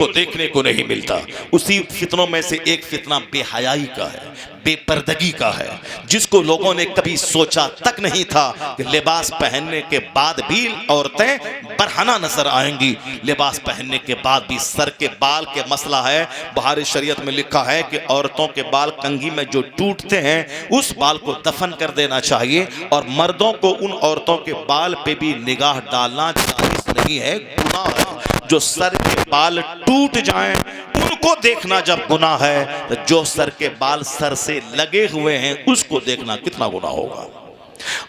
को देखने को नहीं मिलता। उसी फितनों में से एक फितना बेहयाई का है, बेपर्दगी का है, जिसको लोगों ने कभी सोचा तक नहीं था कि लिबास पहनने के बाद भी औरतें बरहना नजर आएंगी। लिबास पहनने के बाद भी सर के बाल के मसला है। बहार शरीयत में लिखा है कि औरतों के बाल कंघी में जो टूटते हैं उस बाल को दफन कर देना चाहिए, और मर्दों को उन औरतों के बाल पे भी निगाह डालना जायज नहीं है, गुनाह है। जो सर के बाल टूट जाएं उनको देखना जब गुनाह है, तो जो सर के बाल सर से लगे हुए हैं उसको देखना कितना गुनाह होगा।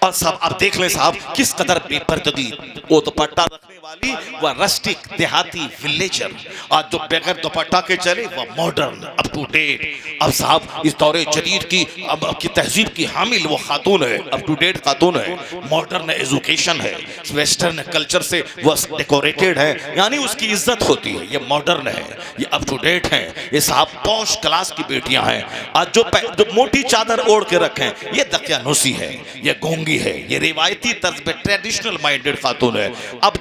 और साहब आप देख लें साहब, किस कदर बेपर्दगी। वो दुपट्टा रखने वाली वह रस्टिक देहाती विलेजर, और जो बगैर दुपट्टा के चले वह मॉडर्न अप टू डेट। अब साहब इस दौरे जदीद की तहजीब की हामिल वो खातून है, अप टू डेट खातून है, मॉडर्न एजुकेशन है, वेस्टर्न कल्चर से वह डेकोरेटेड है, यानी उसकी इज्जत होती है। ये मॉडर्न है, ये अप टू डेट है, ये साहब पॉश क्लास की बेटियां हैं। और जो मोटी चादर ओढ़ के रखें ये दकियानूसी है, ये गोंगी है, ये रिवायती तर्ज पे ट्रेडिशनल माइंडेड खातून है। अब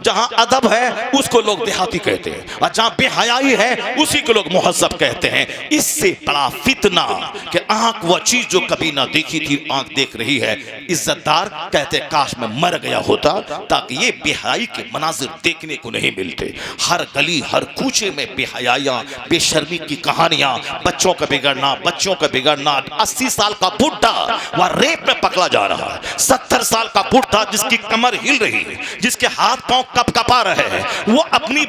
जहां अदब है उसको लोग देहाती कहते हैं, और जहां बेहयाई है उसी को लोग मुहज्जब कहते हैं। इससे बड़ा फितना कि आंख वो चीज जो कभी ना देखी थी आंख देख रही है। इज्जतदार कहते काश मैं मर गया होता ताकि ये बेहयाई के मनाजिर देखने को नहीं मिलते। हर गली हर कूचे में बेहयाइयां, बेशर्मी की कहानियां, बच्चों का बिगड़ना। 80 साल का बुढ़ा वह रेप में पकड़ा जा रहा है, 70 साल का बुढ़ा जिसकी कमर हिल रही है, जिसके हाथ पांव कपकपा रहे हैं, वो अपनी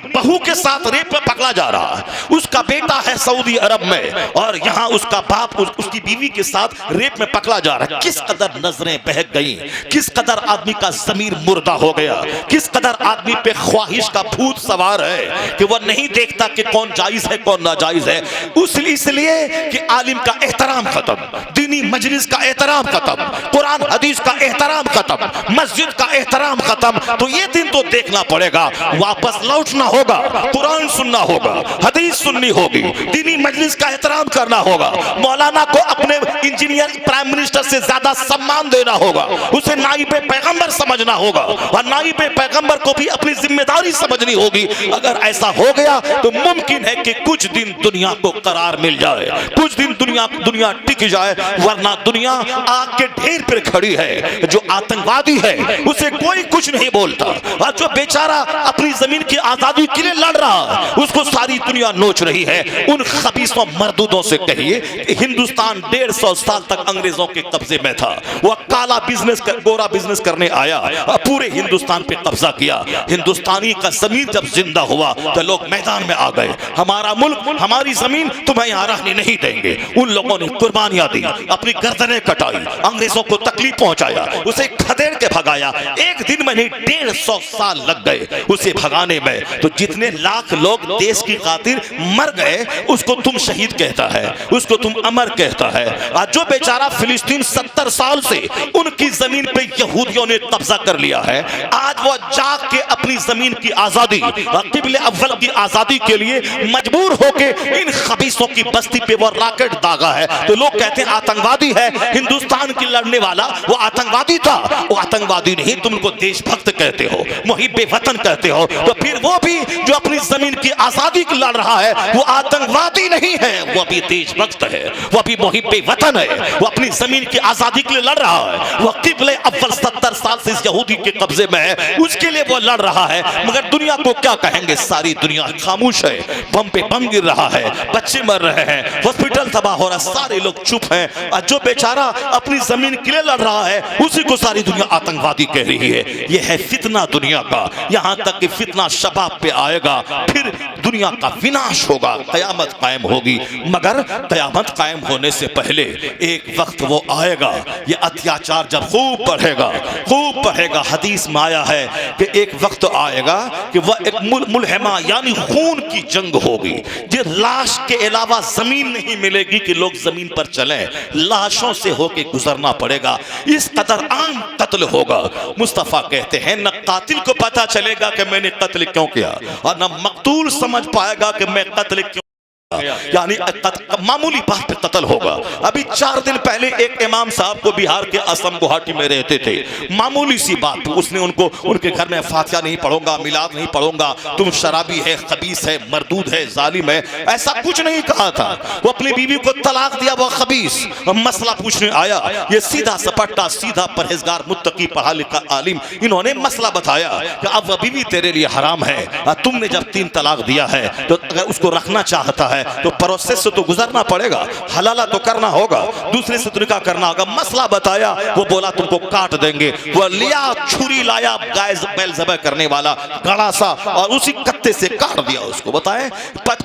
बहू के साथ रेप में पकड़ा जा रहा है। उसका बेटा है सऊदी अरब में, और यहाँ उसका बाप उसकी बीवी के साथ रेप में पकड़ा जा रहा है। किस कदर नजरें बहक गई, किस कदर आदमी का जमीर मुर्दा हो गया, किस कदर आदमी पे ख्वाहिश का भूत सवार है कि वह नहीं देखता कि कौन जायज है कौन नाजायज है। इसलिए कि आलिम का एहतराम खत्म, दीनी मजलिस का एहतराम खत्म, कुरान हदीस का एहतराम खत्म, मस्जिद का एहतराम खत्म। तो ये दिन तो देखना पड़ेगा, वापस लौटना होगा, कुरान सुनना होगा, हदीस सुननी होगी, दीनी मजलिस का एहतराम करना होगा। मौलाना को अपने इंजीनियर प्राइम मिनिस्टर से ज्यादा सम्मान देना होगा, उसे नाइबे पैगंबर समझना होगा, और नाइबे पैगंबर को भी अपनी जिम्मेदारी समझनी होगी। अगर ऐसा हो गया तो मुमकिन है कि कुछ दिन दुनिया को करार मिल जाए, कुछ दिन दुनिया टिक जाए, वरना दुनिया आग के ढेर पर खड़ी है। जो आतंकवादी है उसे कोई कुछ नहीं बोलता, और जो बेचारा अपनी जमीन की आजादी के लिए लड़ रहा है उसको सारी दुनिया नोच रही है। उन खबीसों मर्दूदों से कहिए कि हिंदुस्तान 150 साल तक अंग्रेजों के कब्जे में था, वह काला बिजनेस गोरा बिजनेस करने आया और पूरे हिंदुस्तान पे कब्जा किया। हिंदुस्तानी का जमीन जब जिंदा हुआ तो लोग मैदान में आ गए, हमारा मुल्क हमारी जमीन तुम्हें यहाँ रहने नहीं देंगे। उन लोगों ने कुर्बानियां दी, अपनी गर्दनें कटाई, अंग्रेजों को तकलीफ पहुंचाया, उसे खदेड़ के भगाया। एक दिन में नहीं 150 साल लग गए उसे भगाने में। तो जितने लाख लोग देश की खातिर मर गए उसको तुम शहीद कहता है, उसको तुम अमर कहता है। आज जो बेचारा फिलिस्तीन 70 साल से उनकी जमीन पे यहूदियों ने कब्जा कर लिया है, आज वो जाग के अपनी जमीन की आजादी, क़िबले अव्वल की आजादी के लिए मजबूर होके इन खबीसों की बस्ती पे वो रॉकेट दागा है। तो लोग कहते हैं आतंकवादी है, हिंदुस्तान की लड़ने वाला वो आतंकवादी था। वो आतंकवादी नहीं, तुम उनको देशभक्त कहते हो, मुहिब्बे वतन कहते हो। तो फिर वो भी जो अपनी जमीन की आजादी की लड़ रहा है वो आतंकवादी नहीं है, वो भी देशभक्त है, वो भी मुहिब्बे वतन है, वो अपनी जमीन की आजादी के लिए लड़ रहा है। वो क़िबले अव्वल 70 साल से इस यहूदी के कब्जे में है, उसके लिए वो लड़ रहा है। मगर दुनिया को क्या कहेंगे, सारी दुनिया खामोश है, बम पे बम गिर रहा है, बच्चे मर रहे हैं, हॉस्पिटल तबाह हो रहा है, सारे लोग चुप हैं। और जो बेचारा अपनी जमीन के लिए लड़ रहा है उसी को सारी दुनिया आतंकवादी कह रही है। यह है फितना दुनिया का, यहां तक कि फितना शबाब पे आएगा, फिर दुनिया का विनाश होगा, कयामत कायम होगी। मगर कयामत कायम होने से पहले एक वक्त वो आएगा, ये अत्याचार जब खूब बढ़ेगा। हदीस में आया है कि एक वक्त आएगा कि वह एक मुलहमा यानी खून की जंग होगी, जो लाश के अलावा जमीन नहीं मिलेगी कि लोग जमीन पर चलें, लाशों से होके गुजरना पड़ेगा। इस कदर आम कत्ल होगा। मुस्तफा कहते हैं न कातिल को पता चलेगा कि मैंने कत्ल क्यों किया, और न मकतूल समझ पाएगा कि मैं कत्ल क्यों यानी मामूली बात पे कत्ल होगा। अभी 4 दिन पहले एक इमाम साहब को बिहार के असम गुवाहाटी में रहते थे, मामूली सी बात पे उसने उनको उनके घर में फातिहा नहीं पढ़ूंगा, मिलाद नहीं पढ़ूंगा, तुम शराबी है, खबीस है, मरदूद है, जालिम है, ऐसा कुछ नहीं कहा था। वो अपनी बीवी को तलाक दिया, वो खबीस। मसला पूछने आया, ये सीधा सपट्टा सीधा परहेजगार मुत्तकी पढ़ा लिखा आलिम, इन्होंने मसला बताया कि अब वह बीवी तेरे लिए हराम है, तुमने जब 3 तलाक दिया है तो अगर उसको रखना चाहता है तो प्रोसेस से तो गुजरना पड़ेगा, हलाला तो करना होगा, दूसरे से निकाह करना होगा। मसला बताया, वो बोला तुमको काट देंगे। वो लिया छुरी लाया, गाय बैल ज़बह करने वाला गड़ा सा, और उसी कत्ते से काट दिया उसको। बताएं,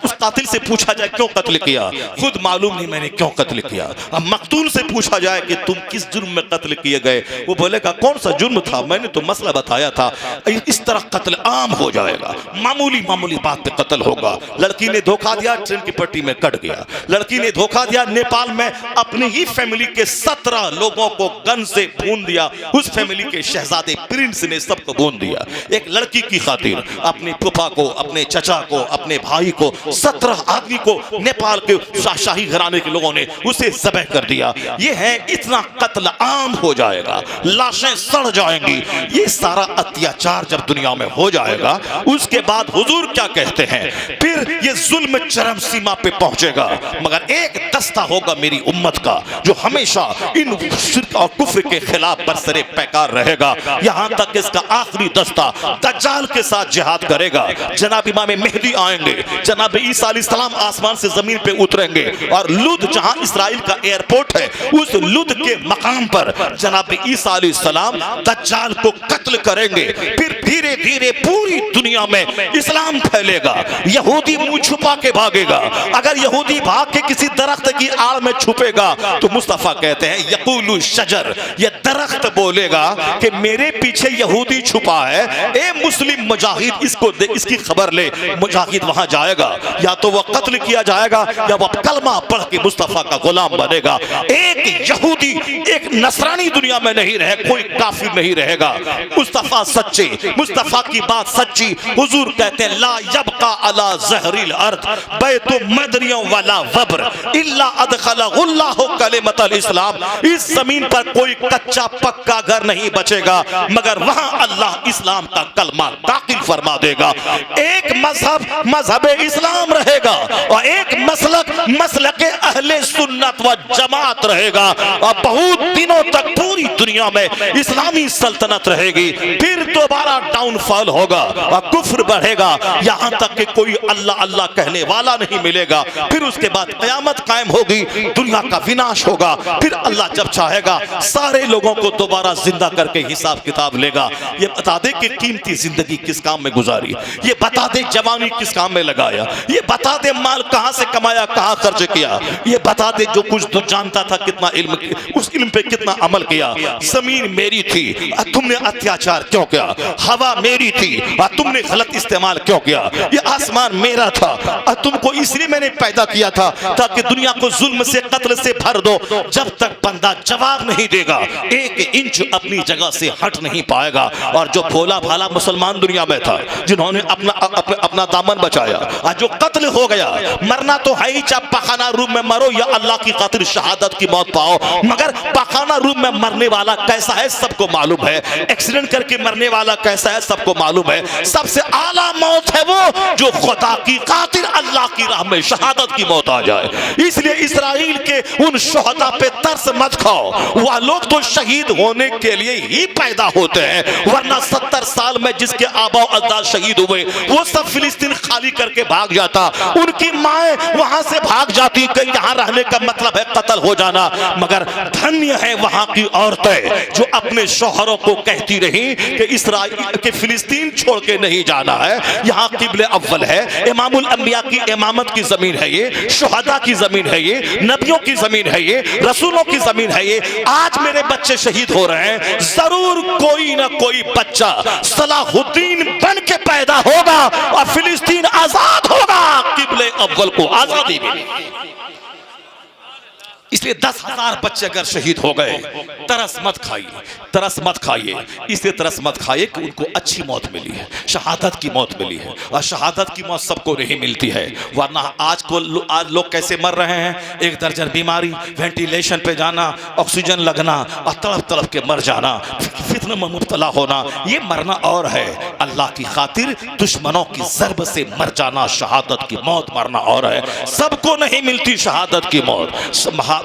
उस कातिल से पूछा जाए क्यों कत्ल किया, खुद मालूम नहीं मैंने क्यों कत्ल किया। अब मकतूल से पूछा जाए कि तुम किस जुर्म में कत्ल किए गए, वो बोलेगा कौन सा जुर्म था, मैंने तो मसला बताया था। इस तरह कत्ल आम हो जाएगा, मामूली मामूली बात पे कत्ल होगा। लड़की ने धोखा दिया, ट्रेन की पट्टी में कट गया। लड़की ने धोखा दिया, नेपाल में अपनी ही फैमिली के 17 लोगों को गन से भून दिया। उस फैमिली के शहजादे प्रिंस ने सबको भून दिया। एक लड़की की खातिर अपने फूफा को, अपने चचा को, अपने भाई को, 17 आदमी को नेपाल के शाही घराने के लोगों ने उसे ज़बह कर दिया। ये है, इतना कत्ल आम हो जाएगा, लाशें सड़ जाएंगी। ये सारा अत्याचार जब दुनिया में हो जाएगा, उसके बाद हुजूर क्या कहते हैं, फिर ये जुल्म चरम सीमा पे पहुंचेगा। मगर एक दस्ता होगा मेरी उम्मत का जो हमेशा इन शिर्क और कुफ्र के खिलाफ बरसरे पैकार रहेगा, यहां तक इसका आखिरी दस्ता दज्जाल के साथ जिहाद करेगा। जनाब इमाम मेहदी आएंगे, जनाब ईसा अलैहिस्सलाम आसमान से जमीन पे उतरेंगे, और लुद जहां इस्राइल का एयरपोर्ट है, उस लुद के मकाम पर जनाब ईसा अलैहिस्सलाम दज्जाल को कत्ल करेंगे। फिर धीरे धीरे पूरी दुनिया में इस्लाम फैलेगा। यहूदी मुंह छुपा के भागेगा। अगर यहूदी भाग के किसी दरख्त की आड़ में छुपेगा तो मुस्तफा कहते हैं यकूलु शजर, ये दरख्त बोलेगा कि मेरे पीछे यहूदी छुपा है, ए मुस्लिम मुजाहिद इसको दे, इसकी खबर ले। मुजाहिद वहां जाएगा, या तो वह कत्ल किया जाएगा या वह कलमा पढ़ के मुस्तफा का गुलाम बनेगा। एक यहूदी, एक नसरानी दुनिया में नहीं रहे, कोई काफिर नहीं रहेगा। मुस्तफा सच्चे, मुस्तफा की बात सच्ची। हुजूर कहते हैं ला यबका अला ज़हरिल अर्द बैतु मदरियों वाला वब्र इल्ला अदखलहुल्लाहु कलिमतल इस्लाम। इस जमीन पर कोई कच्चा पक्का घर नहीं बचेगा, मगर वहां अल्लाह इस्लाम का कलमा दाखिल फरमा देगा। एक मजहब मजहब इस्लाम रहेगा, और एक मसलक मसलक अहले सुन्नत व जमात रहेगा, और बहुत दिनों तक पूरी दुनिया में इस्लामी सल्तनत रहेगी। फिर दोबारा डाउनफॉल होगा और कुफ्र बढ़ेगा, यहां तक कि कोई अल्लाह अल्लाह कहने वाला नहीं मिलेगा। फिर उसके बाद कयामत कायम होगी, दुनिया का विनाश होगा। फिर अल्लाह जब चाहेगा सारे लोगों को दोबारा जिंदा करके हिसाब किताब लेगा। ये बता दे कि कीमती जिंदगी किस काम में गुजारी, ये बता दे जवानी किस काम में लगाया, ये बता दे माल कहां से कमाया, कहां खर्च किया, ये बता दे जो कुछ तू जानता था कितना इल्म, उस इल्म पे कितना अमल किया। जमीन मेरी थी, तुमने अत्याचार क्यों किया? हवा मेरी थी, तुमने गलत इस्तेमाल क्यों किया? ये आसमान मेरा था, तुमको इसलिए मैंने पैदा किया था ताकि दुनिया को जुल्म से, कत्ल से भर दो। जब तक बंदा जवाब नहीं देगा, 1 इंच अपनी जगह से हट नहीं पाएगा। और जो भोला भाला मुसलमान दुनिया में था, जिन्होंने अपना दामन बचाया, और जो कत्ल हो गया, मरना तो है ही, चाहे पखाना रूम में मरो या अल्लाह की खातिर शहादत की मौत पाओ, मगर पखाना रूम में मरने वाला कैसा है सबको मालूम है, एक्सीडेंट करके मरने वाला कैसा है सबको मालूम है। सबसे आला मौत है वो जो खुदा की खातिर अल्लाह की राह में शहादत की मौत आ जाए। इसलिए इस्राइल के उन शोहदा पे तरस मत खाओ, वह लोग तो शहीद होने के लिए ही पैदा होते हैं, वरना 70 साल में जिसके आबा अजदाद शहीद हुए वो सब फिलिस्तीन खाली करके भाग जाता, उनकी माएं वहां से भाग जाती कि यहाँ रहने का मतलब है कत्ल हो जाना। मगर धन्य है वहां की औरतें जो अपने शौहरों को कहती रही कि इस्राइल के फिलिस्तीन छोड़ के नहीं जाना है, यहाँ किबले अव्वल है, इमामुल अंबिया की इमामत की जमीन है, ये शुहदा की जमीन है, ये नबियों की जमीन है, ये रसूलों की जमीन है। ये आज मेरे बच्चे शहीद हो रहे हैं, जरूर कोई ना कोई बच्चा सलाहुद्दीन बन के पैदा होगा और फिलिस्तीन आजाद होगा, किबले अव्वल को आजादी मिलेगी। इसलिए 10,000 बच्चे अगर शहीद हो गए, तरस मत खाइए, तरस मत खाइए, इसलिए तरस मत खाइए कि उनको अच्छी मौत मिली है, शहादत की मौत मिली है। और शहादत की मौत सबको नहीं मिलती है, वरना आज लोग कैसे मर रहे हैं, एक दर्जन बीमारी, वेंटिलेशन पे जाना, ऑक्सीजन लगना और तड़प तड़प के मर जाना, फितने में मुब्तला होना, ये मरना और है। अल्लाह की खातिर दुश्मनों की ज़र्ब से मर जाना, शहादत की मौत मरना और है। सबको नहीं मिलती शहादत की मौत,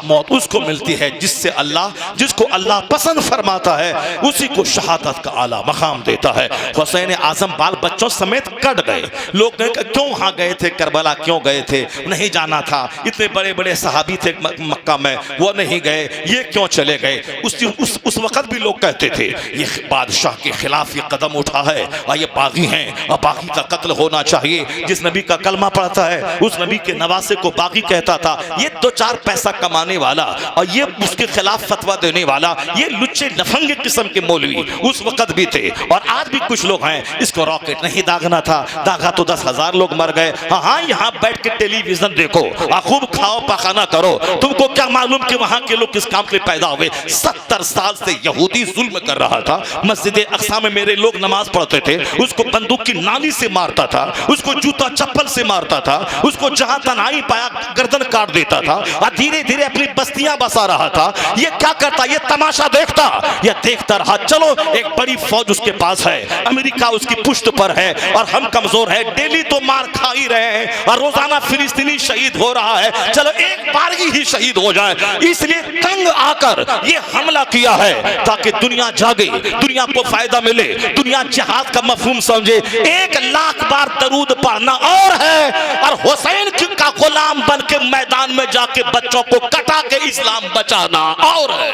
मौत उसको मिलती है जिसको अल्लाह पसंद फरमाता है, उसी को शहादत का आला मकाम देता है। हुसैन आजम बाल बच्चों समेत कट गए। लोग क्यों वहां गए थे, करबला क्यों गए थे, नहीं जाना था, इतने बड़े बड़े सहाबी थे मक्का में, वो नहीं गए, ये क्यों चले गए। उस वक्त भी लोग कहते थे ये बादशाह के खिलाफ ये कदम उठा है और ये बागी हैं और बागी का कत्ल होना चाहिए। जिस नबी का कलमा पढ़ता है उस नबी के नवासे को बागी कहता था। ये 2-4 पैसा कमाने वाला और ये उसके खिलाफ फतवा देने वाला, ये लुच्चे लफंगे किस्म के मौलवी उस वक्त भी थे और आज भी कुछ लोग हैं। इसको रॉकेट नहीं दागना था, दागा तो 10,000 लोग मर गए। हाँ, यहाँ बैठ के टेलीविजन देखो, खूब खाओ पकाना करो, तुमको क्या मालूम कि वहां के लोग किस काम के लिए पैदा हुए। 70 साल से यहूदी जुल्म कर रहा था। मस्जिद अक्सा में मेरे लोग नमाज पढ़ते थे, उसको बंदूक की नाली से मारता था, उसको जूता चप्पल से मारता था, उसको जहां तनाई पाया गर्दन काट देता था और धीरे धीरे अपनी बस्तियां बसा रहा था। ये क्या करता, ये तमाशा देखता, ये देखता रहा। चलो एक बड़ी फौज उसके पास है, अमेरिका उसकी पुष्ट पर है और हम कमजोर है, डेली तो मार खा ही रहे हैं और रोजाना फिलिस्तीनी शहीद हो रहा है, चलो एक बार ही शहीद हो जाए। इसलिए तंग आकर ये हमला किया है ताकि दुनिया जागे, दुनिया को फायदा मिले, दुनिया जिहाद का मफहूम समझे। 1 लाख बार दरूद पढ़ना और है और हुसैन का गुलाम बन के मैदान में जाके बच्चों को कटा के इस्लाम बचाना और है।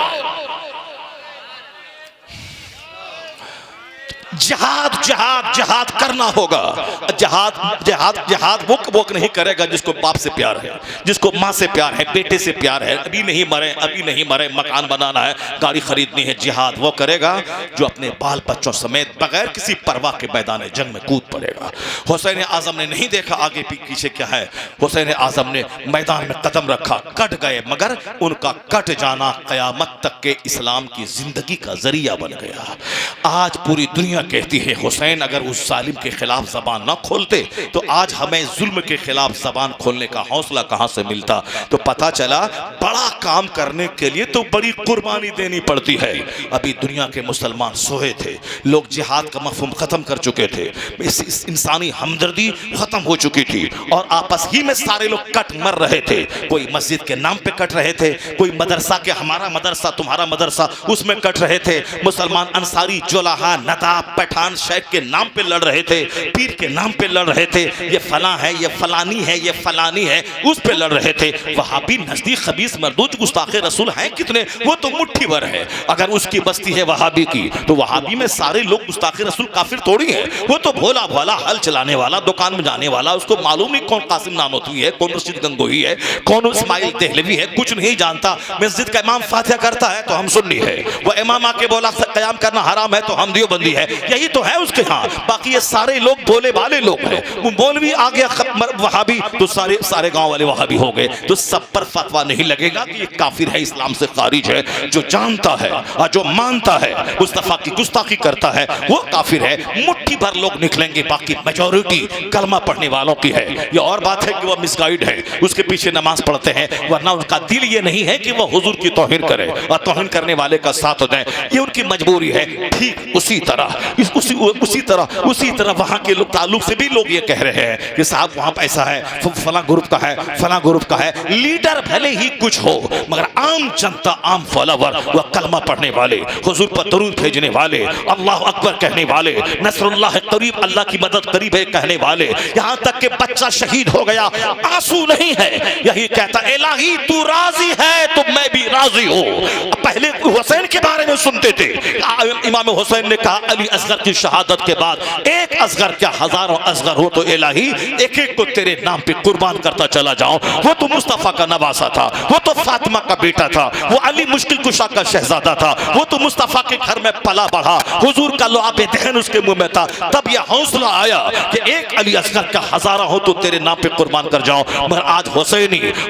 जिहाद जिहाद जिहाद करना होगा। जिहाद जिहाद जिहाद वो नहीं करेगा जिसको बाप से प्यार है, जिसको माँ से प्यार है, बेटे से प्यार है, अभी नहीं मरे, मकान बनाना है, गाड़ी खरीदनी है। जिहाद वो करेगा जो अपने बाल बच्चों समेत बगैर किसी परवाह के मैदान जंग में कूद पड़ेगा। हुसैन आजम ने नहीं देखा आगे पीछे क्या है, हुसैन आजम ने मैदान में कदम रखा, कट गए, मगर उनका कट जाना क़यामत तक के इस्लाम की जिंदगी का जरिया बन गया। आज पूरी दुनिया कहती है हुसैन अगर उस जालिम के खिलाफ जबान ना खोलते तो आज हमें जुल्म के खिलाफ जबान खोलने का हौसला कहां से मिलता। तो पता चला बड़ा काम करने के लिए तो बड़ी कुर्बानी देनी पड़ती है। अभी दुनिया के मुसलमान सोए थे, लोग जिहाद का मफहूम खत्म कर चुके थे, इंसानी हमदर्दी खत्म हो चुकी थी और आपस ही में सारे लोग कट मर रहे थे। कोई मस्जिद के नाम पे कट रहे थे, कोई मदरसा के हमारा मदरसा तुम्हारा मदरसा उसमें कट रहे थे। मुसलमान अंसारी जुलाहा नदाब पठान शेख के नाम पे लड़ रहे थे, पीर के नाम पे लड़ रहे थे, ये फला है, ये फलानी है, ये फलानी है, उस पे लड़ रहे थे। वहाबी नजदीक खबीस मरदूज गुस्ताखे रसूल हैं कितने, वो तो मुट्ठी भर है। अगर उसकी बस्ती है वहाबी की तो वहाबी में सारे लोग गुस्ताखे रसूल काफिर थोड़ी है। वो तो भोला भाला हल चलाने वाला, दुकान में जाने वाला, उसको मालूम नहीं कौन कासिम नानोतवी है, कौन रशीद गंगोही है, कौन इस्माइल देहलवी है, कुछ नहीं जानता। मस्जिद का इमाम फातिहा करता है तो हम सुन्नी है, वो इमाम आके बोला कयाम करना हराम है तो हम देवबंदी है, यही तो है उसके यहाँ। बाकी ये सारे लोग भोले भाले लोग हैं। वो मौलवी आ गया वहाबी तो सारे गांव वाले वहाबी हो गए। तो सब पर फतवा नहीं लगेगा कि ये काफिर है, इस्लाम से खारिज है। जो जानता है और जो मानता है, मुस्तफा की गुस्ताखी करता है, वो काफिर है। मुट्ठी भर लोग निकलेंगे, बाकी मेजॉरिटी कलमा पढ़ने वालों की है। ये और बात है कि वह मिसगाइड है, उसके पीछे नमाज पढ़ते हैं, वरना उनका दिल ये नहीं है कि वह हुजूर की तौहीन करे और तौहीन करने वाले का साथ दें, ये उनकी मजबूरी है। ठीक उसी तरह वहां के लोग ताल्लुक से भी लोग ये कह रहे हैं कि साहब वहां ऐसा है, फला ग्रुप का है, फला ग्रुप का है। लीडर भले ही कुछ हो मगर आम जनता, आम फॉलोवर, वह कलमा पढ़ने वाले, हुजूर पर दरूद भेजने वाले, अल्लाह अकबर कहने वाले, नसरुल्लाह करीब, अल्लाह की मदद करीब है कहने वाले। यहां तक कि बच्चा शहीद हो गया, आंसू नहीं है, यही कहता इलाही तू राजी है तो मैं भी राजी हूं। पहले हुसैन के बारे में सुनते थे, इमाम हुसैन ने कहा अली असगर असगर की शहादत के बाद एक असगर क्या हजारों असगर हो तो इलाही एक एक को तेरे नाम पे कुर्बान करता चला जाऊं। वो तो मुस्तफा का नवासा था, वो तो फातिमा का बेटा था, वो अली मुश्किल कुशा का शहजादा था, वो तो मुस्तफा के घर में पला बढ़ा, हुजूर का लुआबे दहन उसके मुंह में था। तब यह हौसला आया कि एक अली असगर का हजारा हो तो तेरे नाम पे कुर्बान कर जाऊं। मगर आज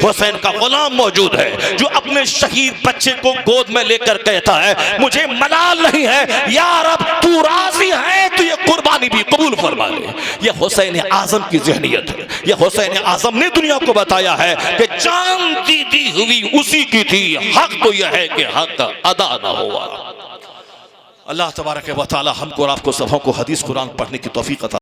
हुसैन का गुलाम मौजूद है जो अपने शहीद बच्चे को गोद में लेकर कहता है मुझे मलाल नहीं है या रब, तू राजी है तो ये कुर्बानी भी कबूल फरमा ले। यह हुसैन आजम की ज़हनियत है। यह हुसैन आजम ने दुनिया को बताया है कि जान दी हुई उसी की थी, हक तो यह है कि हक अदा ना हुआ। अल्लाह तबारक व तआला हमको और आपको सबों को हदीस कुरान पढ़ने की तौफीक अता